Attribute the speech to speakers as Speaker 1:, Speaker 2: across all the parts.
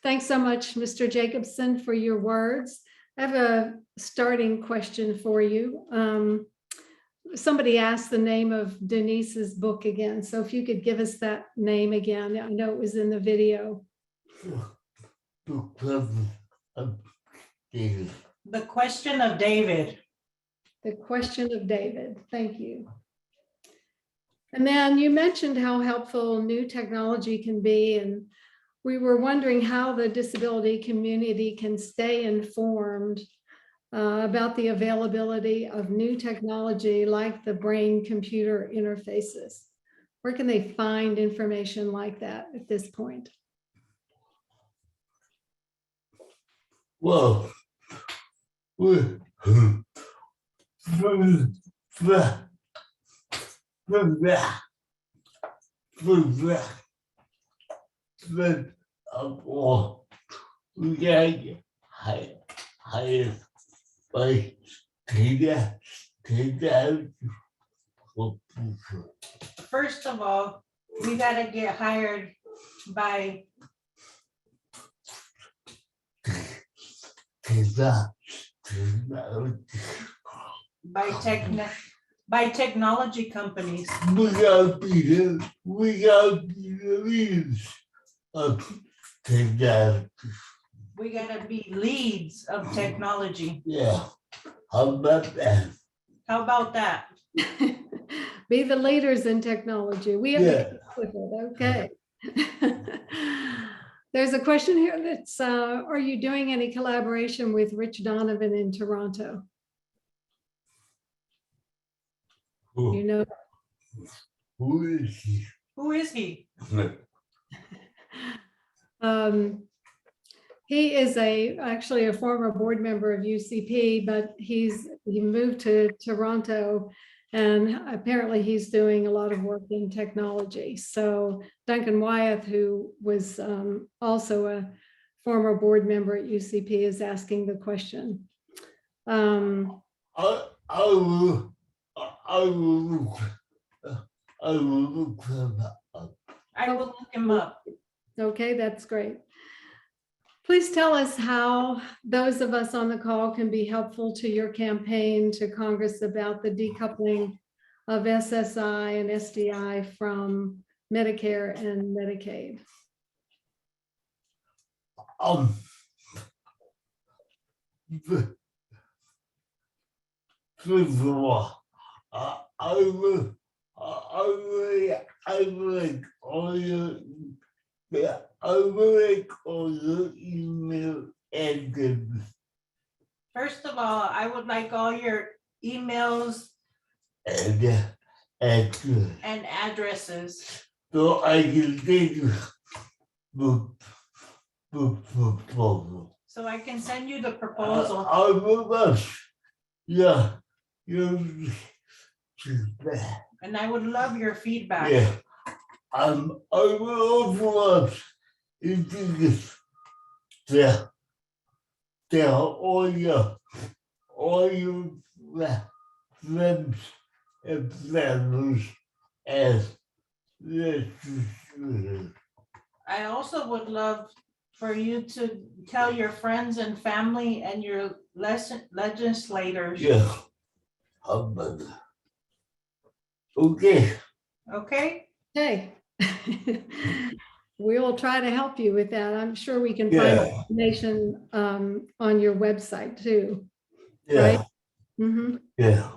Speaker 1: Thanks so much, Mr. Jacobson, for your words. I have a starting question for you. Somebody asked the name of Denise's book again. So if you could give us that name again. I know it was in the video.
Speaker 2: The question of David.
Speaker 3: The Question of David.
Speaker 1: The Question of David. Thank you. And then you mentioned how helpful new technology can be, and we were wondering how the disability community can stay informed about the availability of new technology like the brain-computer interfaces. Where can they find information like that at this point?
Speaker 2: Well, we got hired by data.
Speaker 3: First of all, we got to get hired by technology companies.
Speaker 2: We gotta be the leaders of technology.
Speaker 3: We got to be leads of technology.
Speaker 2: Yeah, how about that?
Speaker 3: How about that?
Speaker 1: Be the leaders in technology. We have to keep up with it. Okay. There's a question here that's, are you doing any collaboration with Rich Donovan in Toronto? You know,
Speaker 2: Who is he?
Speaker 3: Who is he?
Speaker 1: he is actually a former board member of UCP, but he moved to Toronto, and apparently he's doing a lot of work in technology. So Duncan Wyeth, who was also a former board member at UCP, is asking the question.
Speaker 2: I will
Speaker 3: look him up.
Speaker 1: Okay, that's great. Please tell us how those of us on the call can be helpful to your campaign to Congress about the decoupling of SSI and SDI from Medicare and Medicaid.
Speaker 2: First of all, I would like all your email addresses.
Speaker 3: First of all, I would like all your emails
Speaker 2: And
Speaker 3: addresses
Speaker 2: so I can take the proposal.
Speaker 3: so I can send you the proposal.
Speaker 2: I will rush. Yeah.
Speaker 3: And I would love your feedback.
Speaker 2: Yeah. I will also love if you can tell all your friends and family as this.
Speaker 3: I also would love for you to tell your friends and family and your legislators.
Speaker 2: Yeah. How about that? Okay.
Speaker 3: Okay.
Speaker 1: Okay. We will try to help you with that. I'm sure we can find information on your website too.
Speaker 2: Yeah.
Speaker 1: Right? Mm-hmm.
Speaker 2: Yeah.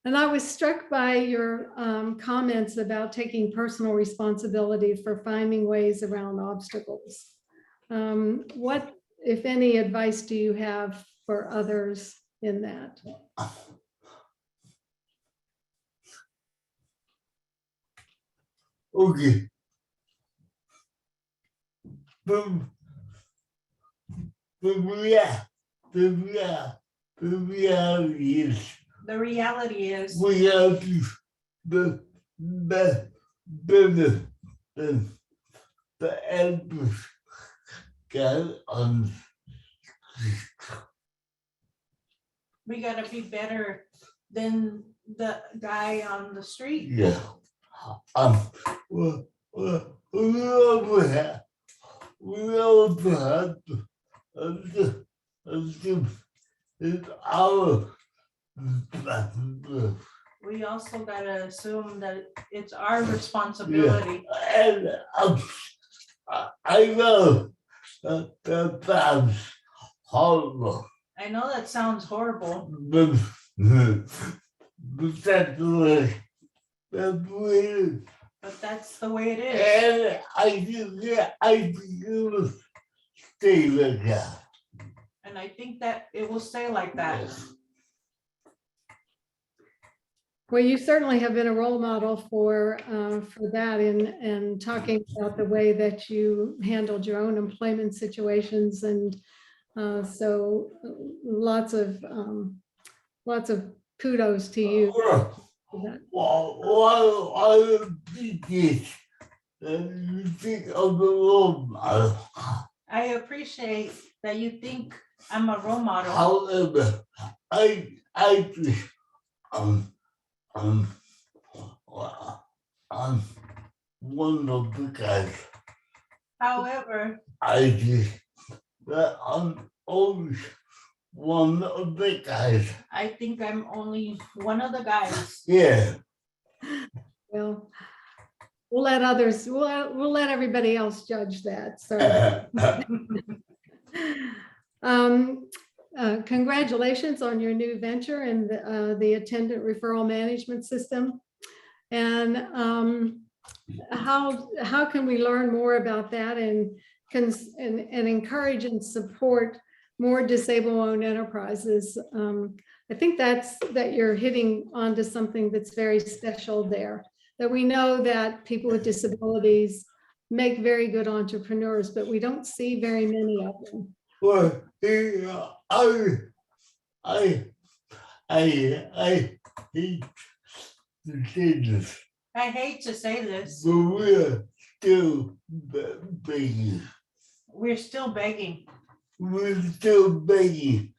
Speaker 1: And I was struck by your comments about taking personal responsibility for finding ways around obstacles. What, if any, advice do you have for others in that?
Speaker 2: Okay. The reality is we have to the elders got on.
Speaker 3: We gotta be better than the guy on the street.
Speaker 2: Yeah. we also have to assume it's our responsibility.
Speaker 3: We also gotta assume that it's our responsibility.
Speaker 2: And I know that sounds horrible,
Speaker 3: I know that sounds horrible,
Speaker 2: but that's the way it is.
Speaker 3: but that's the way it is.
Speaker 2: And I think it will stay like that.
Speaker 3: And I think that it will stay like that.
Speaker 1: Well, you certainly have been a role model for that in talking about the way that you handled your own employment situations. And so lots of kudos to you for that.
Speaker 2: While you think of the role model,
Speaker 3: I appreciate that you think I'm a role model.
Speaker 2: however, I think um one of the guys.
Speaker 3: However,
Speaker 2: I think that I'm always one of the guys.
Speaker 3: I think I'm only one of the guys.
Speaker 2: Yeah.
Speaker 1: Well, we'll let everybody else judge that. So congratulations on your new venture and the attendant referral management system. And how can we learn more about that and encourage and support more disabled-owned enterprises? I think that you're hitting onto something that's very special there, that we know that people with disabilities make very good entrepreneurs, but we don't see very many of them.
Speaker 2: Well, I hate to say this,
Speaker 3: I hate to say this.
Speaker 2: but we're still begging.
Speaker 3: We're still begging.
Speaker 2: We're still begging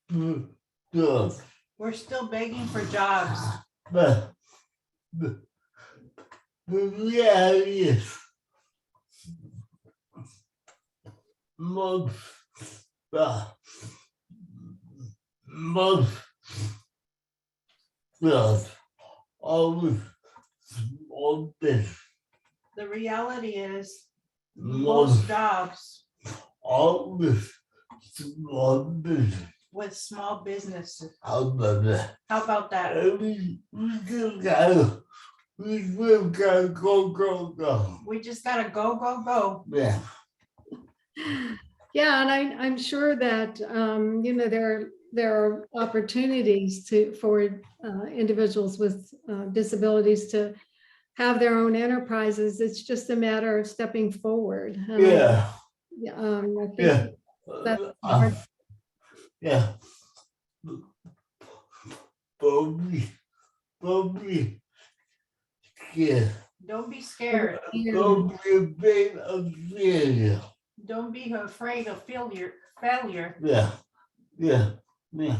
Speaker 2: for jobs.
Speaker 3: We're still begging for jobs.
Speaker 2: But the reality is most jobs always small business.
Speaker 3: The reality is
Speaker 2: Most
Speaker 3: most jobs
Speaker 2: always small business.
Speaker 3: with small businesses.
Speaker 2: How about that?
Speaker 3: How about that?
Speaker 2: We still gotta go.
Speaker 3: We just gotta go, go, go.
Speaker 2: Yeah.
Speaker 1: Yeah, and I'm sure that there are opportunities for individuals with disabilities to have their own enterprises. It's just a matter of stepping forward. And
Speaker 2: Yeah.
Speaker 1: I think
Speaker 2: Yeah.
Speaker 1: that's hard.
Speaker 2: Yeah. Probably. Yeah.
Speaker 3: Don't be scared.
Speaker 2: Don't be afraid of failure.
Speaker 3: Don't be afraid of failure.
Speaker 2: Yeah. Yeah. Yeah.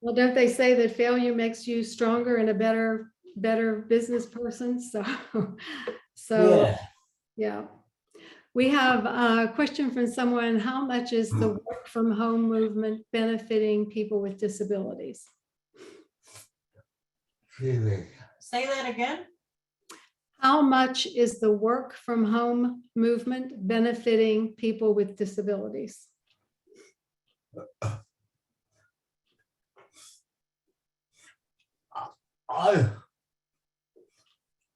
Speaker 1: Well, don't they say that failure makes you stronger and a better business person? So yeah. We have a question from someone. How much is the work from home movement benefiting people with disabilities?
Speaker 3: Say that again.
Speaker 1: How much is the work from home movement benefiting people with disabilities?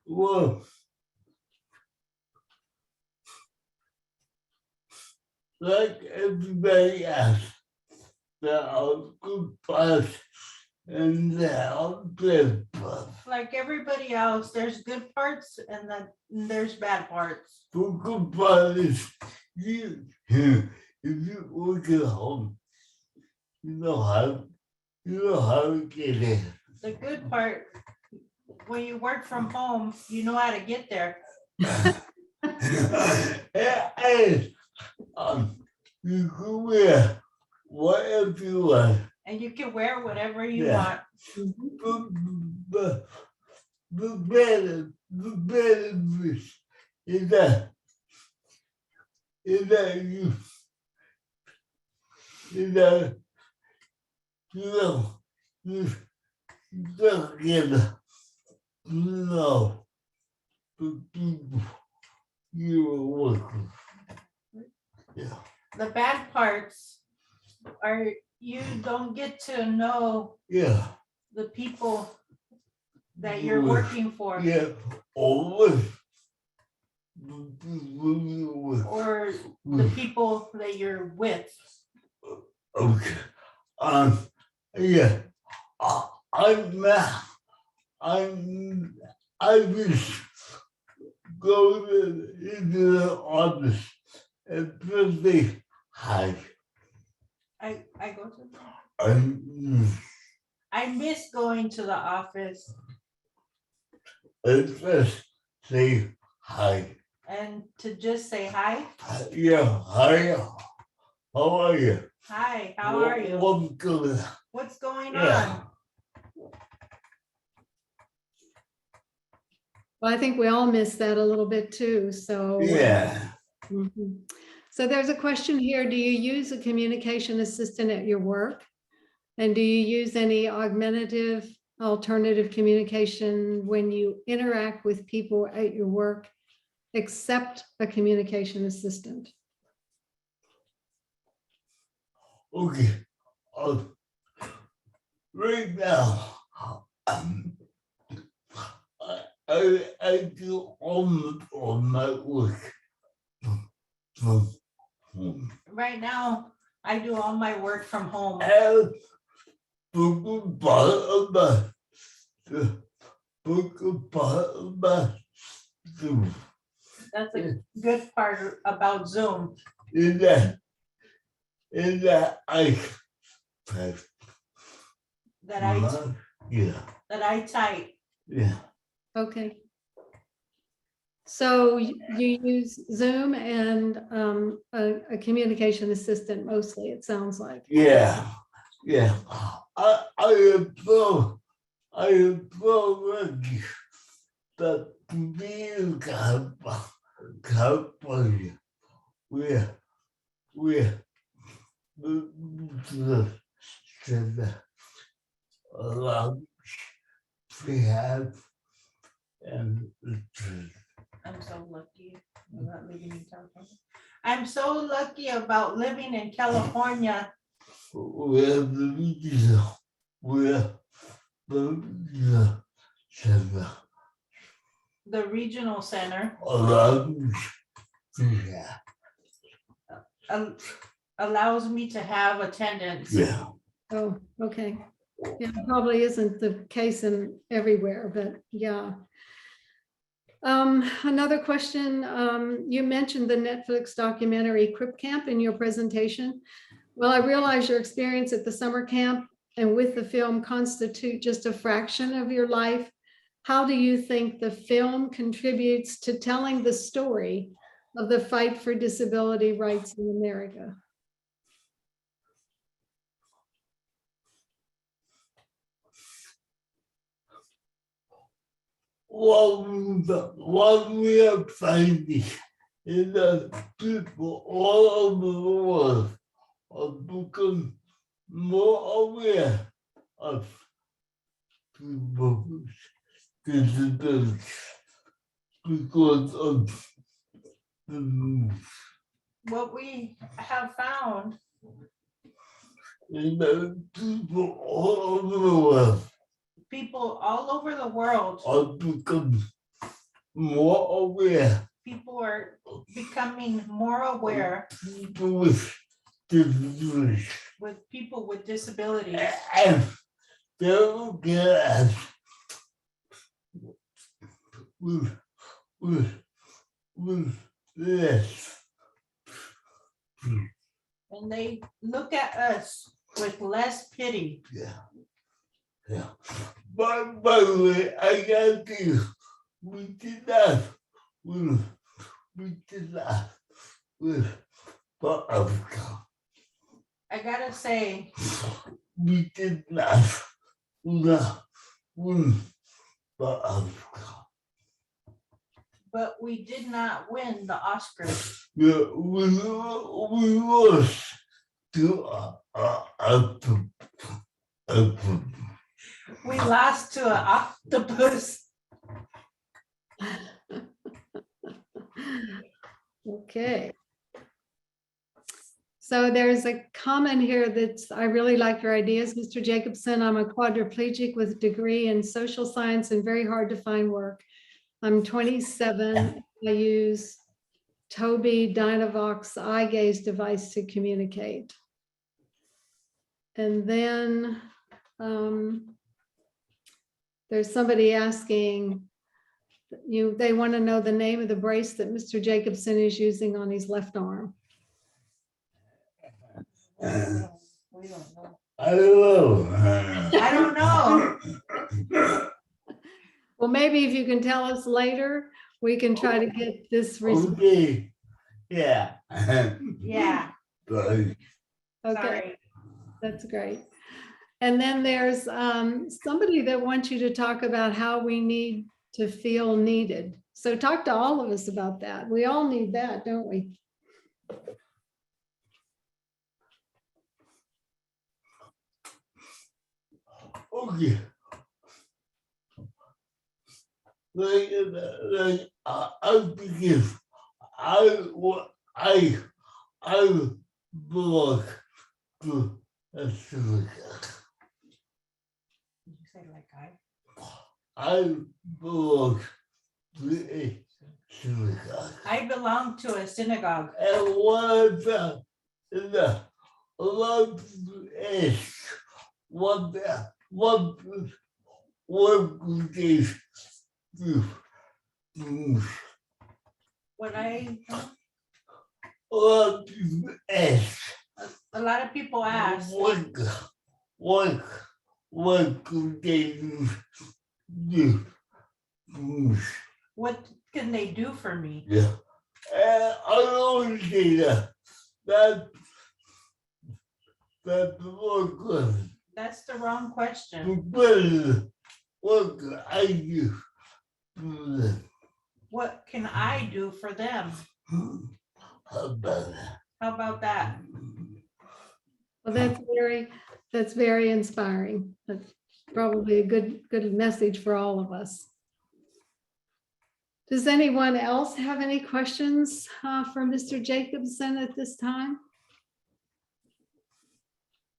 Speaker 2: Well, like everybody else, there are good parts and there are bad parts.
Speaker 3: Like everybody else, there's good parts and then there's bad parts.
Speaker 2: The good part is if you work at home, you know how to get it.
Speaker 3: The good part, when you work from home, you know how to get there.
Speaker 2: And you can wear whatever you want.
Speaker 3: And you can wear whatever you
Speaker 2: Yeah.
Speaker 3: want.
Speaker 2: The benefit is that is that is that you don't get to know the people you are working. Yeah.
Speaker 3: The bad parts are you don't get to know
Speaker 2: Yeah.
Speaker 3: the people that you're
Speaker 2: With-
Speaker 3: working for,
Speaker 2: Yeah. Always. The people you work
Speaker 3: or the
Speaker 2: with.
Speaker 3: people that you're with.
Speaker 2: Okay. Yeah. I'm I just go into the office and just say hi.
Speaker 3: I go to.
Speaker 2: I'm
Speaker 3: I miss going to the office
Speaker 2: just say hi.
Speaker 3: and to just say hi.
Speaker 2: Yeah, hi. How are you?
Speaker 3: Hi, how are you?
Speaker 2: What's good?
Speaker 3: What's going
Speaker 2: Yeah.
Speaker 3: on?
Speaker 1: Well, I think we all miss that a little bit too, so.
Speaker 2: Yeah.
Speaker 1: Mhm. So there's a question here. Do you use a communication assistant at your work? And do you use any augmentative alternative communication when you interact with people at your work, except a communication assistant?
Speaker 2: Okay. Uh, right now, um, I do all my work from home.
Speaker 3: Right now, I do all my work from home.
Speaker 2: And book part of the book part of Zoom
Speaker 3: That's a good part about Zoom.
Speaker 2: is that I type.
Speaker 3: That I
Speaker 2: Yeah.
Speaker 3: that I type.
Speaker 2: Yeah.
Speaker 1: Okay. So you use Zoom and a communication assistant mostly, it sounds like.
Speaker 2: Yeah. Yeah. I am so lucky that we California we the allowed we have and
Speaker 3: I'm so lucky about living in California. I'm so lucky about living in California.
Speaker 2: we have the visa we have the visa center
Speaker 3: The regional center
Speaker 2: allowed yeah
Speaker 3: allows me to have attendance.
Speaker 2: yeah.
Speaker 1: Oh, okay. Yeah, probably isn't the case in everywhere, but yeah. Another question, you mentioned the Netflix documentary Crip Camp in your presentation. Well, I realize your experience at the summer camp and with the film constitute just a fraction of your life. How do you think the film contributes to telling the story of the fight for disability rights in America?
Speaker 2: What we are finding is that people all over the world are becoming more aware of people with disabilities because of the news.
Speaker 3: What we have found
Speaker 2: And that people all over the world
Speaker 3: people all over the world,
Speaker 2: are becoming more aware
Speaker 3: people are becoming more aware
Speaker 2: of people with disabilities.
Speaker 3: with people with disabilities.
Speaker 2: And they're looking at with this.
Speaker 3: And they look at us with less pity.
Speaker 2: Yeah. Yeah. But by the way, I got to we did that with for Africa.
Speaker 3: I gotta say,
Speaker 2: We did not win for Africa.
Speaker 3: but we did not win the Oscars.
Speaker 2: yeah, we lost to
Speaker 3: We lost to an octopus.
Speaker 1: Okay. So there's a comment here that's, I really like your ideas, Mr. Jacobson. I'm a quadriplegic with a degree in social science and very hard to find work. I'm 27. I use Tobii Dynavox eye gaze device to communicate. And then there's somebody asking, they want to know the name of the brace that Mr. Jacobson is using on his left arm.
Speaker 3: We don't know.
Speaker 2: I don't know.
Speaker 3: I don't know.
Speaker 1: Well, maybe if you can tell us later, we can try to get this.
Speaker 2: Okay, yeah.
Speaker 3: Yeah,
Speaker 2: But
Speaker 1: Okay,
Speaker 3: sorry.
Speaker 1: that's great. And then there's somebody that wants you to talk about how we need to feel needed. So talk to all of us about that. We all need that, don't we?
Speaker 2: okay. I begin. I belong to a synagogue.
Speaker 3: Did you say like
Speaker 2: I belong to a synagogue.
Speaker 3: I belong to a synagogue.
Speaker 2: And what I found is that a lot of people ask what could they do?
Speaker 3: When I,
Speaker 2: A lot of people ask
Speaker 3: a lot of people ask,
Speaker 2: what could they do?
Speaker 3: what can they do for me?
Speaker 2: Yeah. And I don't say that that's the wrong question.
Speaker 3: That's the wrong question.
Speaker 2: But what could I do for them?
Speaker 3: What can I do for them?
Speaker 2: How about that?
Speaker 3: How about that?
Speaker 1: Well, that's very inspiring. That's probably a good message for all of us. Does anyone else have any questions for Mr. Jacobson at this time?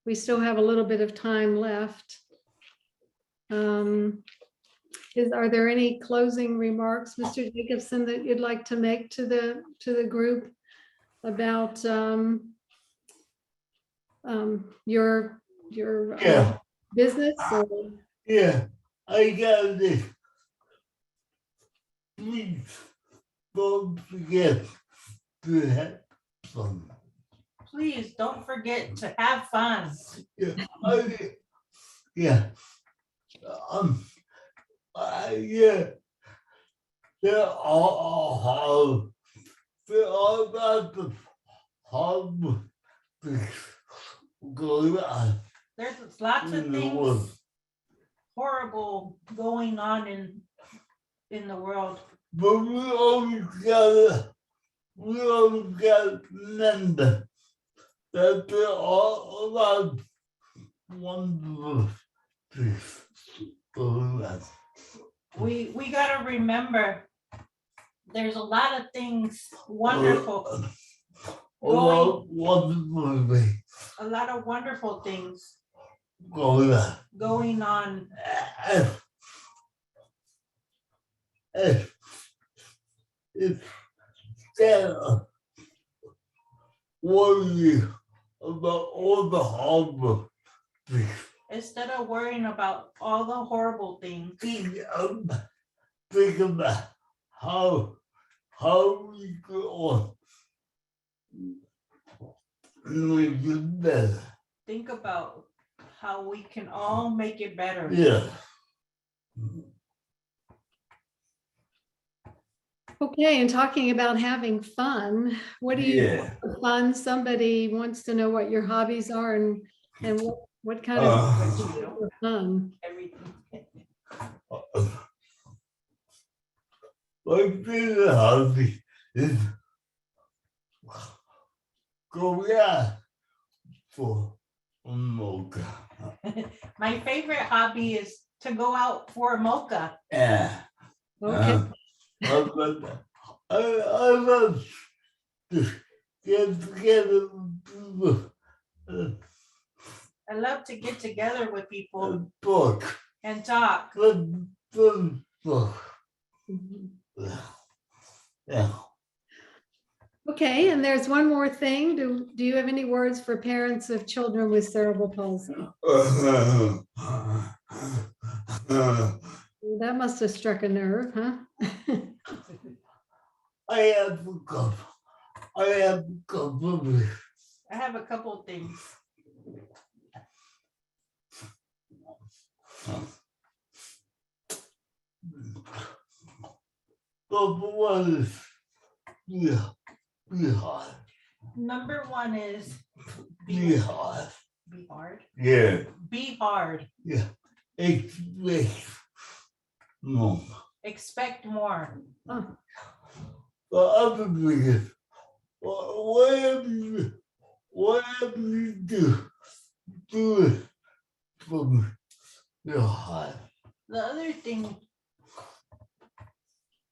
Speaker 1: We still have a little bit of time left. Are there any closing remarks, Mr. Jacobson, that you'd like to make to the group about your
Speaker 2: Yeah.
Speaker 1: business? Or?
Speaker 2: Yeah, I got this. Please don't forget to have fun.
Speaker 3: Please don't forget to have fun.
Speaker 2: Yeah, yeah. There are lots of horrible things going on
Speaker 3: There's lots of
Speaker 2: in the world.
Speaker 3: things horrible going on in the world.
Speaker 2: But we always gotta remember that there are a lot of wonderful things going on.
Speaker 3: We gotta remember, there's a lot of things wonderful,
Speaker 2: A lot of wonderful things
Speaker 3: a lot of wonderful things
Speaker 2: going on.
Speaker 3: going on.
Speaker 2: Instead of worrying about all the horrible things,
Speaker 3: Instead of worrying about all the horrible things,
Speaker 2: think about how we go on make it better.
Speaker 3: think about how we can all make it better.
Speaker 2: Yeah.
Speaker 1: Okay, and talking about having fun, what do you do for fun? Somebody wants to know what your hobbies are and what kind of for fun.
Speaker 3: Everything.
Speaker 2: My favorite hobby is go yeah for a mocha.
Speaker 3: My favorite hobby is to go out for a mocha.
Speaker 2: Yeah.
Speaker 1: Okay,
Speaker 2: I love to get together with people.
Speaker 3: I love to get together with people
Speaker 2: Book.
Speaker 3: and talk.
Speaker 2: Book.
Speaker 1: Mhm.
Speaker 2: Yeah.
Speaker 1: Okay, and there's one more thing. Do you have any words for parents of children with cerebral palsy? That must have struck a nerve, huh?
Speaker 2: I have a couple. I have a couple.
Speaker 3: I have a couple of things.
Speaker 2: Couple one is be hard.
Speaker 3: Number one is
Speaker 2: Be hard.
Speaker 3: be hard.
Speaker 2: Yeah.
Speaker 3: Be hard.
Speaker 2: Yeah. Expect more.
Speaker 3: Expect more.
Speaker 1: Oh,
Speaker 2: But other things, whatever you do it from your heart.
Speaker 3: The other thing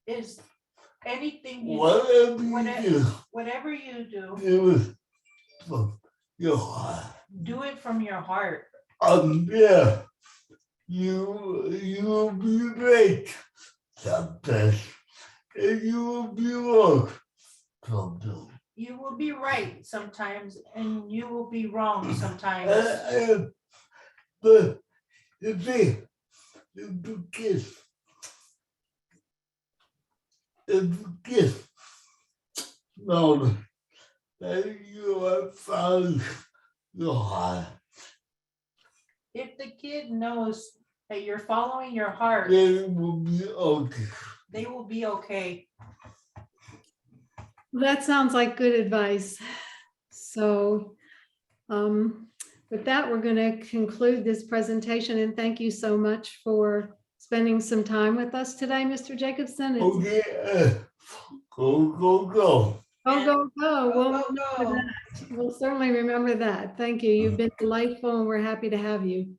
Speaker 3: is anything you
Speaker 2: Whatever you
Speaker 3: whatever you do,
Speaker 2: do it from your heart.
Speaker 3: do it from your heart.
Speaker 2: Yeah, you will be right sometimes, and you will be wrong sometimes.
Speaker 3: You will be right sometimes and you will be wrong sometimes.
Speaker 2: But the kids, know that you have found your heart,
Speaker 3: If the kid knows that you're following your heart,
Speaker 2: then it will be okay.
Speaker 3: they will be okay.
Speaker 1: that sounds like good advice. So with that, we're going to conclude this presentation, and thank you so much for spending some time with us today, Mr. Jacobson. It's
Speaker 2: Okay, go.
Speaker 1: go, go.
Speaker 3: Go,
Speaker 1: We'll
Speaker 3: go,
Speaker 1: remember
Speaker 3: go.
Speaker 1: that. We'll certainly remember that. Thank you. You've been delightful, and we're happy to have you.